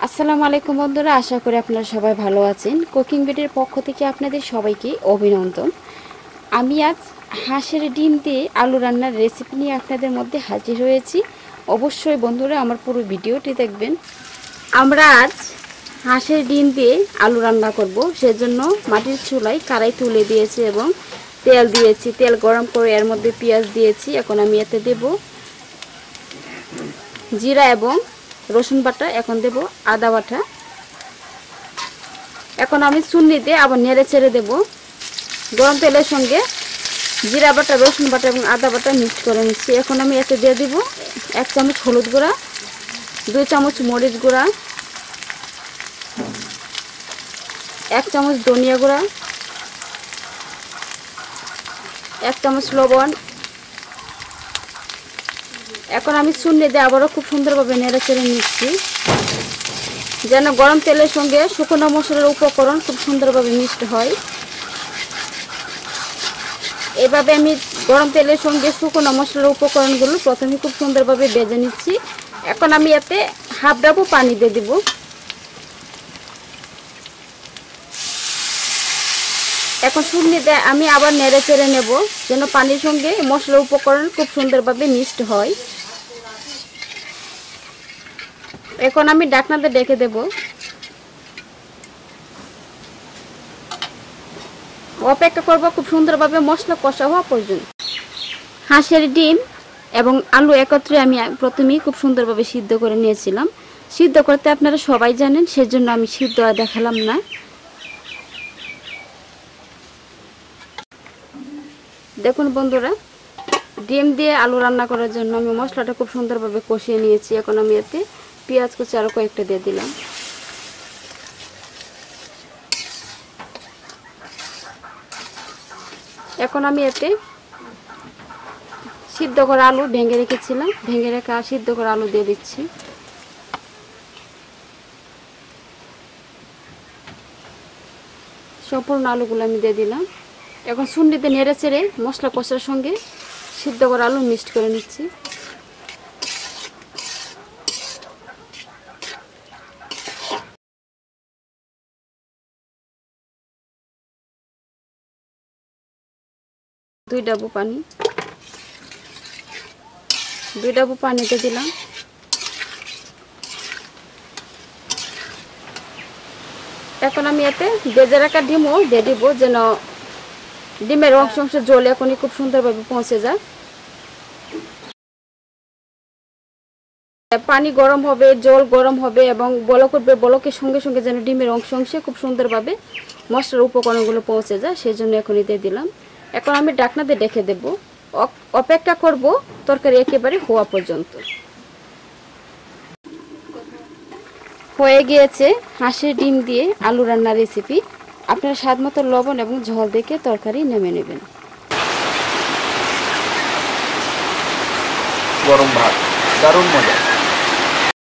আসসালামু আলাইকুম বন্ধুরা, আশা করি আপনারা সবাই ভালো আছেন। কুকিং ভিডিওর পক্ষ থেকে আপনাদের সবাইকে অভিনন্দন। আমি আজ হাঁসের ডিম দিয়ে আলু রান্নার রেসিপি নিয়ে আপনাদের মধ্যে হাজির হয়েছি। অবশ্যই বন্ধুরা আমার পুরো ভিডিওটি দেখবেন। আমরা আজ হাঁসের ডিম দিয়ে আলু রান্না করব। সেজন্য মাটির চুলায় কড়াই তুলে দিয়েছি এবং তেল দিয়েছি। তেল গরম করে এর মধ্যে পেঁয়াজ দিয়েছি। এখন আমি এতে দেব জিরা এবং রসুন বাটা, এখন দেব আদা বাটা। এখন আমি চুন্নি দিয়ে আবার নেড়ে চেড়ে দেব। গরম তেলের সঙ্গে জিরা বাটা, রসুন বাটা এবং আদা বাটা মিক্স করে নিচ্ছি। এখন আমি এতে দিয়ে দিব 1 চামচ হলুদ গুঁড়া, 2 চামচ মরিচ গুঁড়া, 1 চামচ ধনিয়া গুঁড়া, 1 চামচ লবণ। এখন আমি চুন্নি দিয়ে আবারও খুব সুন্দরভাবে নেড়ে চেড়ে নিচ্ছি, যেন গরম তেলের সঙ্গে শুকনো মশলার উপকরণ খুব সুন্দরভাবে মিক্সড হয়। এভাবে আমি গরম তেলের সঙ্গে শুকনো মশলার উপকরণগুলো প্রথমে খুব সুন্দরভাবে ভেজে নিচ্ছি। এখন আমি এতে হাফ ডাবু পানি দিয়ে দিব। এখন চুন্নি দিয়ে আমি আবার নেড়ে চেড়ে নেব, যেন পানির সঙ্গে মশলার উপকরণ খুব সুন্দরভাবে মিক্সড হয়। এখন আমি ঢাকনা দিয়ে ঢেকে দেব। অপেক্ষা করব খুব সুন্দরভাবে মশলা কষা হওয়া পর্যন্ত। হাঁসের ডিম এবং আলু একত্রে আমি প্রথমেই খুব সুন্দরভাবে সিদ্ধ করে নিয়েছিলাম। সিদ্ধ করতে আপনারা সবাই জানেন, সেজন্য আমি সিদ্ধ আর দেখালাম না। দেখুন বন্ধুরা, ডিম দিয়ে আলু রান্না করার জন্য আমি মশলাটা খুব সুন্দরভাবে কষিয়ে নিয়েছি। এখন আমি এতে পেঁয়াজ কুচি আরও কয়েকটা দিয়ে দিলাম। এখন আমি এতে সিদ্ধ করা আলু ভেঙে রেখেছিলাম, ভেঙে রেখে সিদ্ধ করা আলু দিয়ে দিচ্ছি। সম্পূর্ণ আলুগুলো আমি দিয়ে দিলাম। এখন চুন্নিতে নেড়ে চেড়ে মশলা কষার সঙ্গে সিদ্ধ করা আলু মিক্সড করে নিচ্ছি। দুই ডাবু পানিতে দিলাম। এখন আমি এতে ভেজে রাখা ডিমও দিয়ে দিব, যেন ডিমের অংশ জল এখনই খুব সুন্দরভাবে পৌঁছে যায়। পানি গরম হবে, জল গরম হবে এবং বলক উঠবে। বলকের সঙ্গে সঙ্গে যেন ডিমের অংশে খুব সুন্দরভাবে মশলার উপকরণগুলো পৌঁছে যায়, সেই জন্য এখনই দিয়ে দিলাম। এখন আমি ঢাকনা দিয়ে ঢেকে দেব। অপেক্ষা করব তরকারি একেবারে হওয়া পর্যন্ত। হয়ে গিয়েছে হাঁসের ডিম দিয়ে আলু রান্নার রেসিপি। আপনারা স্বাদ মতো লবণ এবং ঝোল দেখে তরকারি নেমে নেবেন। গরম ভাত দারুণ মজা।